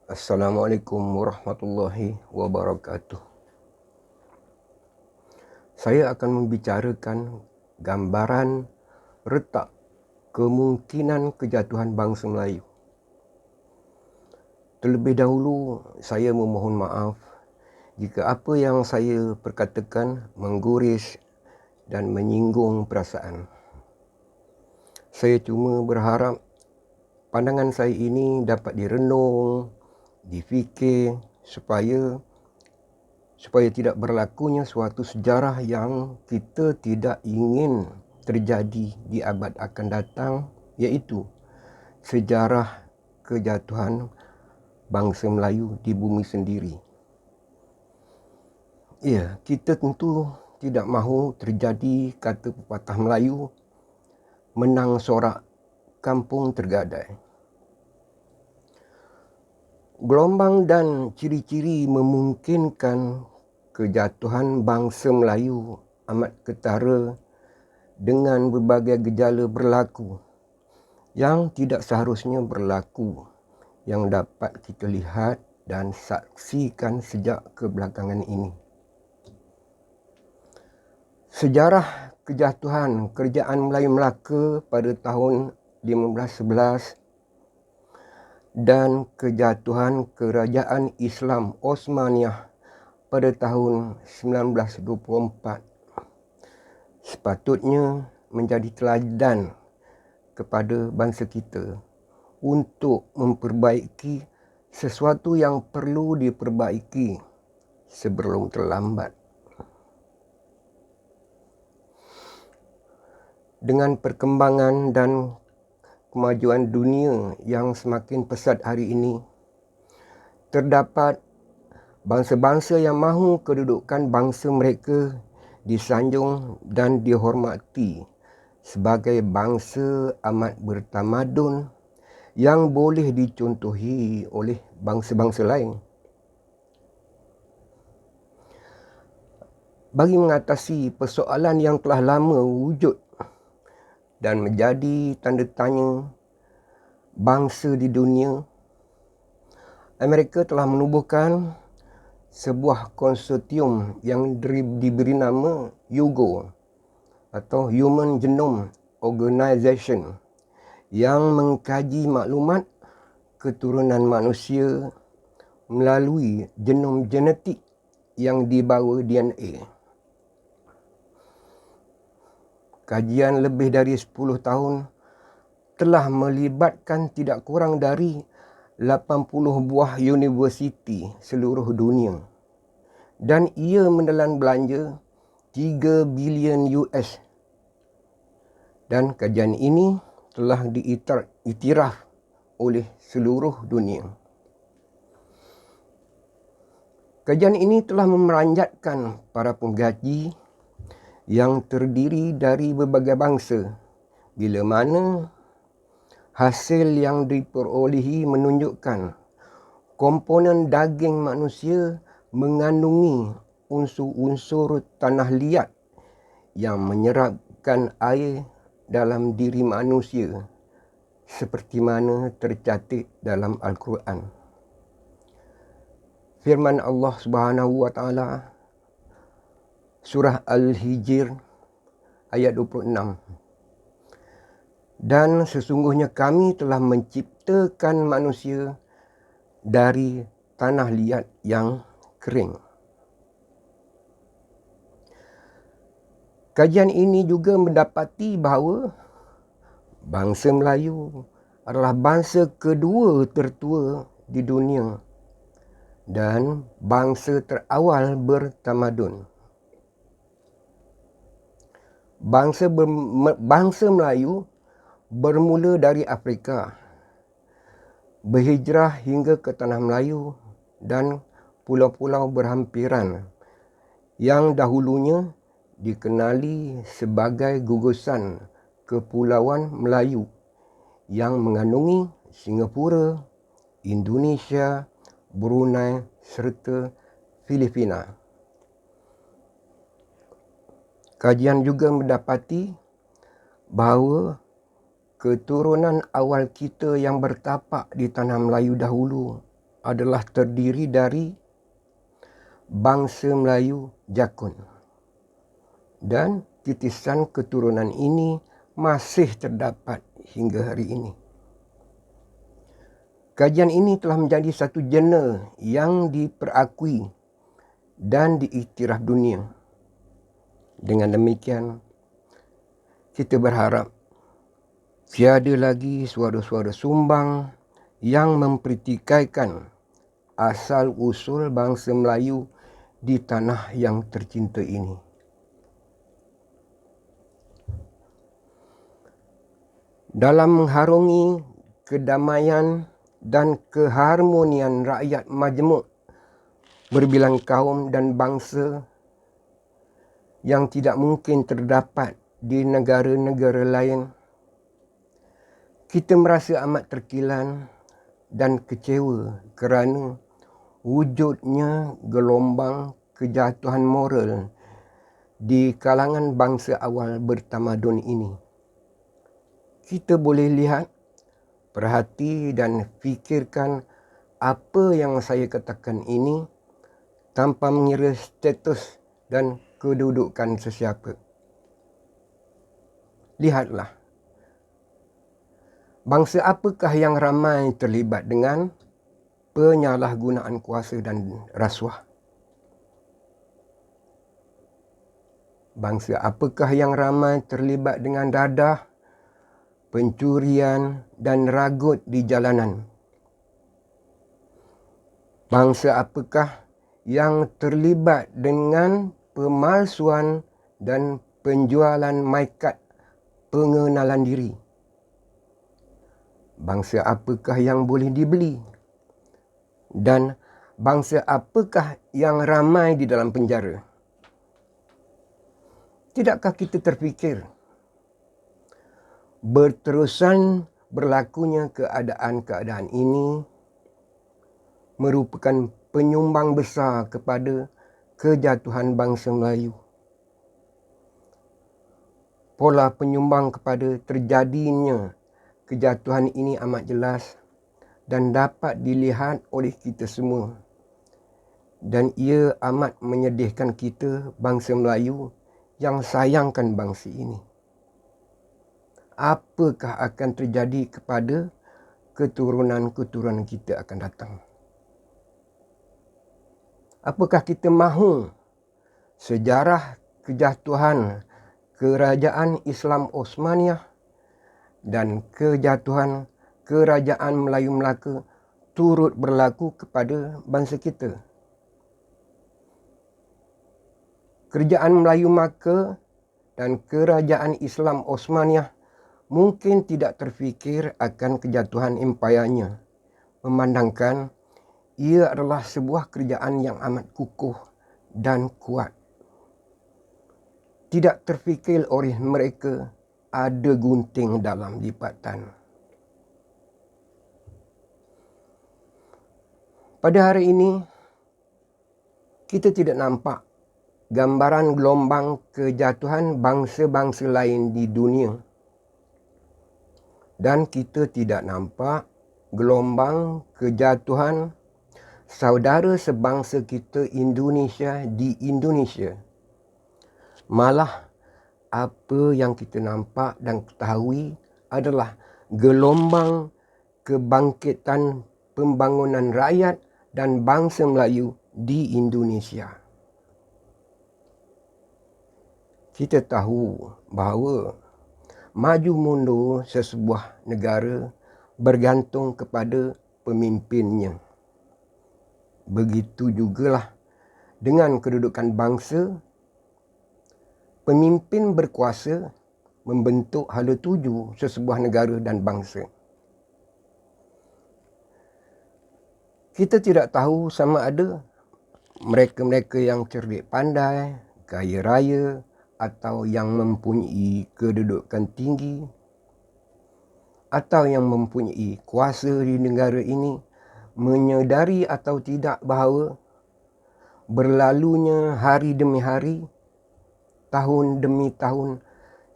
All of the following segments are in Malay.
Assalamualaikum warahmatullahi wabarakatuh. Saya akan membicarakan gambaran retak kemungkinan kejatuhan bangsa Melayu. Terlebih dahulu, saya memohon maaf jika apa yang saya perkatakan mengguris dan menyinggung perasaan. Saya cuma berharap pandangan saya ini dapat direnung, difikir supaya tidak berlakunya suatu sejarah yang kita tidak ingin terjadi di abad akan datang, iaitu sejarah kejatuhan bangsa Melayu di bumi sendiri. Ya, kita tentu tidak mahu terjadi kata pepatah Melayu, menang sorak kampung tergadai. Gelombang dan ciri-ciri memungkinkan kejatuhan bangsa Melayu amat ketara dengan berbagai gejala berlaku yang tidak seharusnya berlaku, yang dapat kita lihat dan saksikan sejak kebelakangan ini. Sejarah kejatuhan kerajaan Melayu Melaka pada tahun 1511 dan kejatuhan kerajaan Islam Osmaniyah pada tahun 1924 sepatutnya menjadi teladan kepada bangsa kita untuk memperbaiki sesuatu yang perlu diperbaiki sebelum terlambat. Dengan perkembangan dan kemajuan dunia yang semakin pesat hari ini, terdapat bangsa-bangsa yang mahu kedudukan bangsa mereka disanjung dan dihormati sebagai bangsa amat bertamadun yang boleh dicontohi oleh bangsa-bangsa lain. Bagi mengatasi persoalan yang telah lama wujud dan menjadi tanda tanya bangsa di dunia, Amerika telah menubuhkan sebuah konsortium yang diberi nama HUGO atau Human Genome Organization yang mengkaji maklumat keturunan manusia melalui genom genetik yang dibawa DNA. Kajian lebih dari 10 tahun telah melibatkan tidak kurang dari 80 buah universiti seluruh dunia, dan ia menelan belanja 3 bilion US, dan kajian ini telah diiktiraf oleh seluruh dunia. Kajian ini telah memeranjatkan para pengkaji yang terdiri dari berbagai bangsa, bila mana hasil yang diperolehi menunjukkan komponen daging manusia mengandungi unsur-unsur tanah liat yang menyerapkan air dalam diri manusia, seperti mana tercatat dalam Al-Quran. Firman Allah Subhanahu wa Ta'ala, Surah Al-Hijr ayat 26. Dan sesungguhnya kami telah menciptakan manusia dari tanah liat yang kering. Kajian ini juga mendapati bahawa bangsa Melayu adalah bangsa kedua tertua di dunia dan bangsa terawal bertamadun. Bangsa Melayu bermula dari Afrika, berhijrah hingga ke Tanah Melayu dan pulau-pulau berhampiran yang dahulunya dikenali sebagai gugusan Kepulauan Melayu yang mengandungi Singapura, Indonesia, Brunei serta Filipina. Kajian juga mendapati bahawa keturunan awal kita yang bertapak di Tanah Melayu dahulu adalah terdiri dari bangsa Melayu Jakun. Dan titisan keturunan ini masih terdapat hingga hari ini. Kajian ini telah menjadi satu jurnal yang diperakui dan diiktiraf dunia. Dengan demikian, kita berharap tiada lagi suara-suara sumbang yang mempertikaikan asal-usul bangsa Melayu di tanah yang tercinta ini. Dalam mengharungi kedamaian dan keharmonian rakyat majmuk berbilang kaum dan bangsa yang tidak mungkin terdapat di negara-negara lain, kita merasa amat terkilan dan kecewa kerana wujudnya gelombang kejatuhan moral di kalangan bangsa awal bertamadun ini. Kita boleh lihat, perhati dan fikirkan apa yang saya katakan ini tanpa mengira status dan kedudukan sesiapa. Lihatlah, bangsa apakah yang ramai terlibat dengan penyalahgunaan kuasa dan rasuah? Bangsa apakah yang ramai terlibat dengan dadah, pencurian dan ragut di jalanan? Bangsa apakah yang terlibat dengan pemalsuan dan penjualan maikat pengenalan diri? Bangsa apakah yang boleh dibeli? Dan bangsa apakah yang ramai di dalam penjara? Tidakkah kita terfikir berterusan berlakunya keadaan-keadaan ini merupakan penyumbang besar kepada kejatuhan bangsa Melayu? Pola penyumbang kepada terjadinya kejatuhan ini amat jelas dan dapat dilihat oleh kita semua. Dan ia amat menyedihkan kita bangsa Melayu yang sayangkan bangsa ini. Apakah akan terjadi kepada keturunan-keturunan kita akan datang? Apakah kita mahu sejarah kejatuhan kerajaan Islam Osmaniyah dan kejatuhan kerajaan Melayu Melaka turut berlaku kepada bangsa kita? Kerajaan Melayu Melaka dan kerajaan Islam Osmaniyah mungkin tidak terfikir akan kejatuhan empayanya, memandangkan ia adalah sebuah kerajaan yang amat kukuh dan kuat. Tidak terfikir oleh mereka ada gunting dalam lipatan. Pada hari ini, kita tidak nampak gambaran gelombang kejatuhan bangsa-bangsa lain di dunia. Dan kita tidak nampak gelombang kejatuhan saudara sebangsa kita Indonesia di Indonesia. Malah apa yang kita nampak dan ketahui adalah gelombang kebangkitan pembangunan rakyat dan bangsa Melayu di Indonesia. Kita tahu bahawa maju mundur sesebuah negara bergantung kepada pemimpinnya. Begitu jugalah dengan kedudukan bangsa. Pemimpin berkuasa membentuk hala tuju sesebuah negara dan bangsa. Kita tidak tahu sama ada mereka-mereka yang cerdik pandai, kaya raya atau yang mempunyai kedudukan tinggi atau yang mempunyai kuasa di negara ini menyedari atau tidak bahawa berlalunya hari demi hari, tahun demi tahun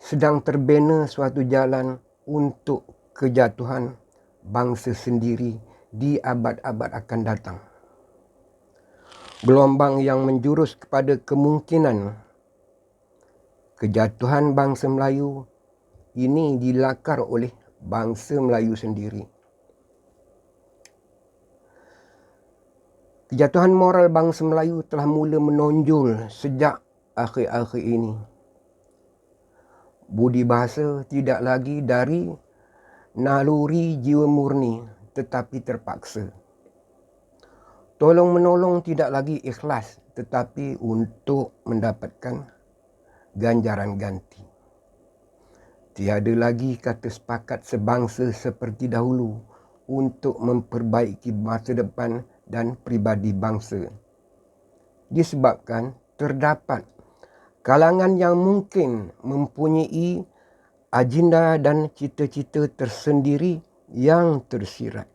sedang terbina suatu jalan untuk kejatuhan bangsa sendiri di abad-abad akan datang. Gelombang yang menjurus kepada kemungkinan kejatuhan bangsa Melayu ini dilakar oleh bangsa Melayu sendiri. Kejatuhan moral bangsa Melayu telah mula menonjol sejak akhir-akhir ini. Budi bahasa tidak lagi dari naluri jiwa murni tetapi terpaksa. Tolong-menolong tidak lagi ikhlas tetapi untuk mendapatkan ganjaran ganti. Tiada lagi kata sepakat sebangsa seperti dahulu untuk memperbaiki masa depan dan pribadi bangsa. Disebabkan terdapat kalangan yang mungkin mempunyai agenda dan cita-cita tersendiri yang tersirat.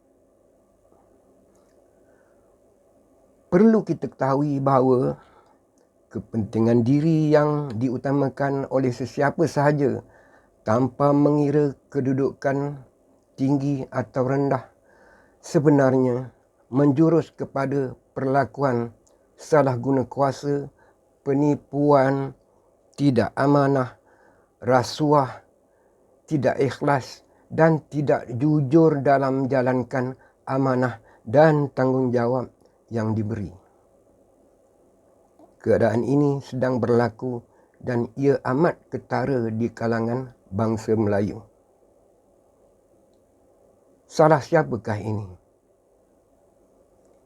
Perlu kita ketahui bahawa kepentingan diri yang diutamakan oleh sesiapa sahaja tanpa mengira kedudukan tinggi atau rendah sebenarnya menjurus kepada perlakuan salah guna kuasa, penipuan, tidak amanah, rasuah, tidak ikhlas dan tidak jujur dalam menjalankan amanah dan tanggungjawab yang diberi. Keadaan ini sedang berlaku dan ia amat ketara di kalangan bangsa Melayu. Salah siapakah ini?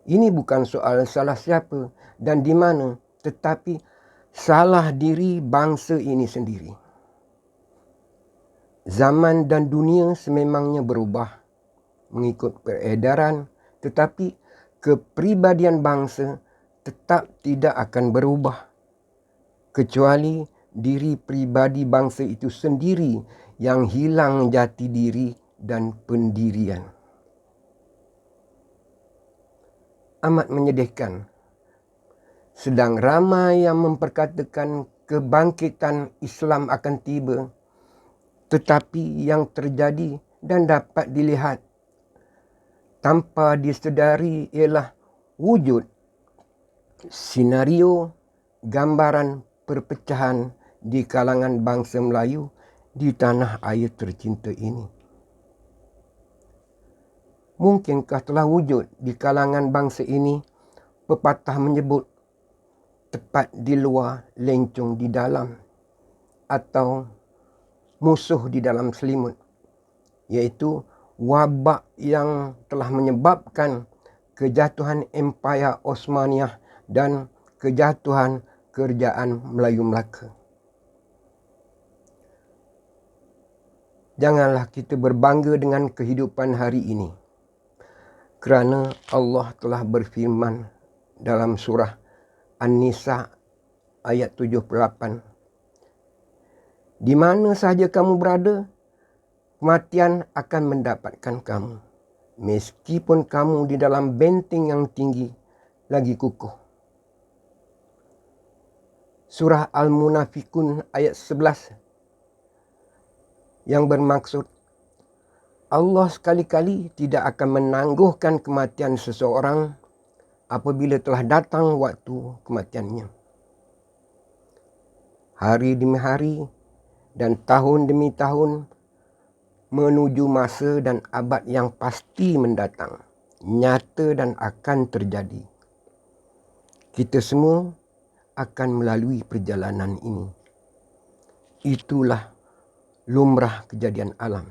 Ini bukan soal salah siapa dan di mana, tetapi salah diri bangsa ini sendiri. Zaman dan dunia sememangnya berubah mengikut peredaran, tetapi kepribadian bangsa tetap tidak akan berubah kecuali diri pribadi bangsa itu sendiri yang hilang jati diri dan pendirian. Amat menyedihkan. Sedang ramai yang memperkatakan kebangkitan Islam akan tiba, tetapi yang terjadi dan dapat dilihat tanpa disedari ialah wujud senario gambaran perpecahan di kalangan bangsa Melayu di tanah air tercinta ini. Mungkinkah telah wujud di kalangan bangsa ini pepatah menyebut tepat di luar, lencong di dalam, atau musuh di dalam selimut, iaitu wabak yang telah menyebabkan kejatuhan Empayar Osmaniyah dan kejatuhan kerajaan Melayu Melaka. Janganlah kita berbangga dengan kehidupan hari ini, kerana Allah telah berfirman dalam surah An-Nisa ayat 78. Di mana sahaja kamu berada, kematian akan mendapatkan kamu. Meskipun kamu di dalam benteng yang tinggi, lagi kukuh. Surah Al-Munafikun ayat 11 yang bermaksud Allah sekali-kali tidak akan menangguhkan kematian seseorang apabila telah datang waktu kematiannya. Hari demi hari dan tahun demi tahun menuju masa dan abad yang pasti mendatang, nyata dan akan terjadi. Kita semua akan melalui perjalanan ini. Itulah lumrah kejadian alam.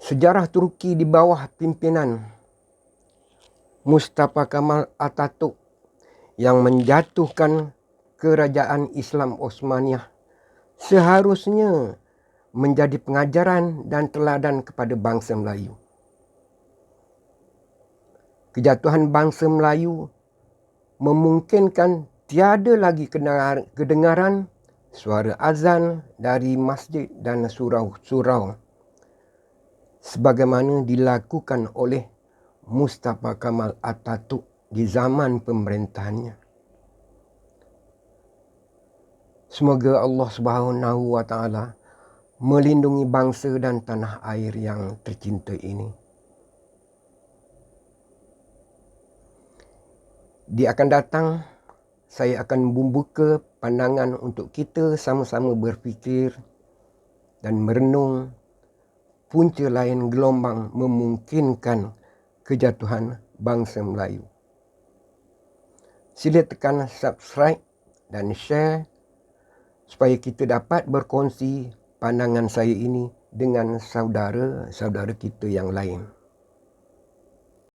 Sejarah Turki di bawah pimpinan Mustafa Kemal Atatürk yang menjatuhkan kerajaan Islam Osmaniyah seharusnya menjadi pengajaran dan teladan kepada bangsa Melayu. Kejatuhan bangsa Melayu memungkinkan tiada lagi kedengaran suara azan dari masjid dan surau-surau sebagaimana dilakukan oleh Mustafa Kemal Atatürk di zaman pemerintahannya. Semoga Allah Subhanahu wa taala melindungi bangsa dan tanah air yang tercinta ini. Di akan datang, saya akan membuka pandangan untuk kita sama-sama berfikir dan merenung punca lain gelombang memungkinkan kejatuhan bangsa Melayu. Sila tekan subscribe dan share supaya kita dapat berkongsi pandangan saya ini dengan saudara-saudara kita yang lain.